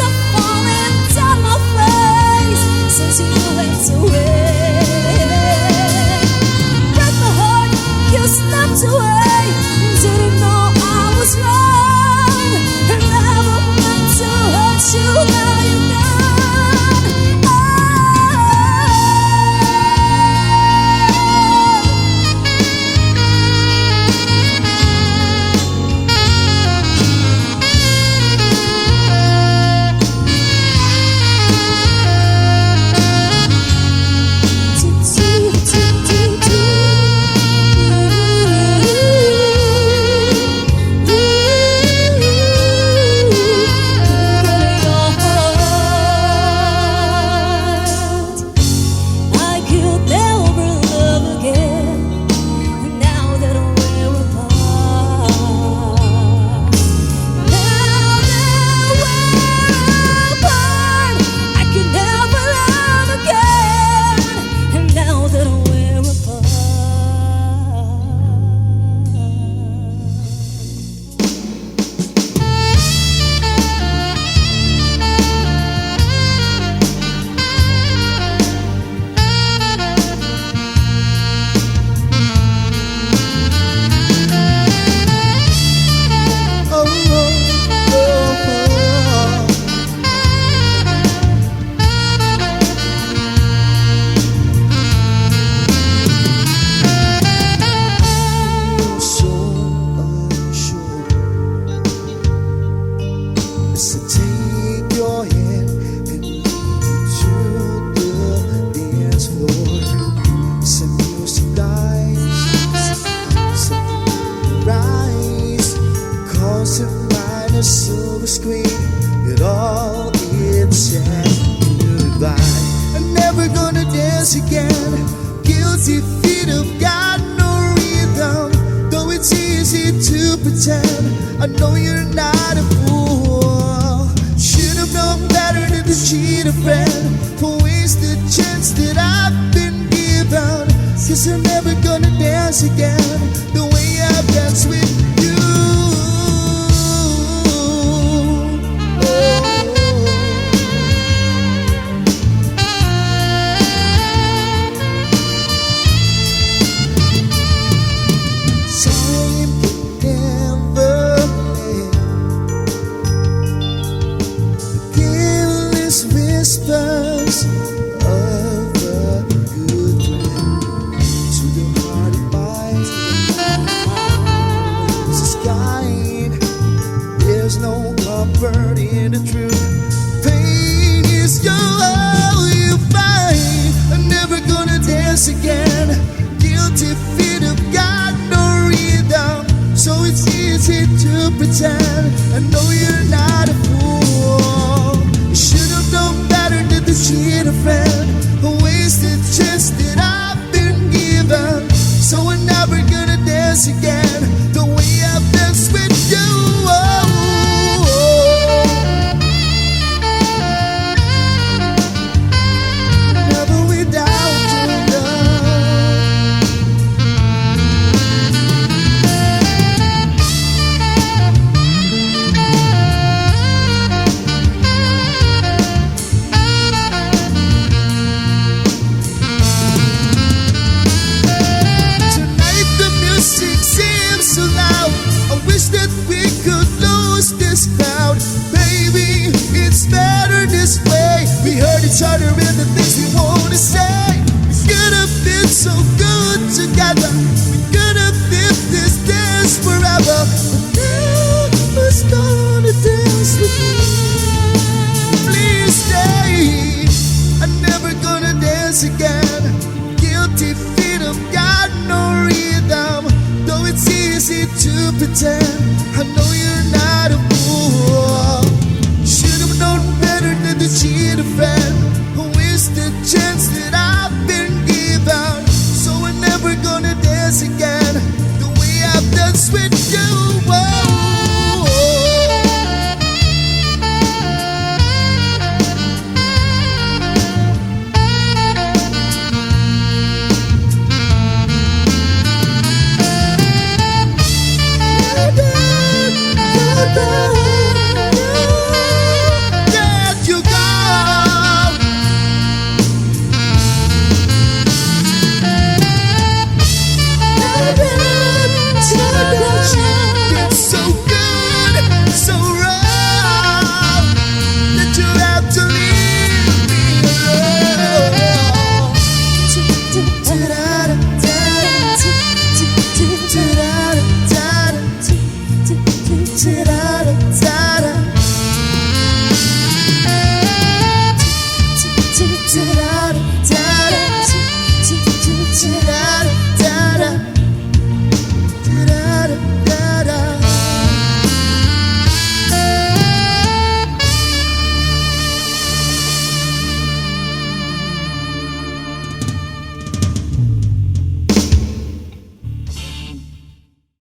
are falling down my face since you went away. Break my heart, you slipped away. Didn't know I was wrong. I never meant to hurt you. Now you're gone. So take your hand and lead me to the dance floor. Some music dies, something rise, calls to mind a silver screen. It all is sad goodbye. I'm never gonna dance again. Guilty feet have got no rhythm. Though it's easy to pretend, I know you're not a fool. Known better than to cheat a friend, to waste the chance that I've been given. Cause I'm never gonna dance again the way I've danced with you. Whispers of a good friend to the heart and mind. It's a sky. There's no comfort in the truth. Pain is all you find. I'm never gonna dance again. Guilty feet have got no rhythm, so it's easy to pretend. I know you're not a fool. You should have known better than to cheat a friend, a wasted chance that I've been given. So I'm never gonna dance again the way I've danced with you. Never without your love. Tonight the music seems so loud. I wish that we could lose this crowd. Baby, it's better this way. We heard each other and the things we wanna say. We could have been so good together. We could have lived this dance forever. But now who's gonna dance with me? Please stay. I'm never gonna dance again. Guilty feet have got no rhythm, though it's easy to pretend. I know you're not a fool. Should have known better than to cheat a friend, who is the chance that I've been given. So I'm never gonna dance again the way I've danced with you. it out.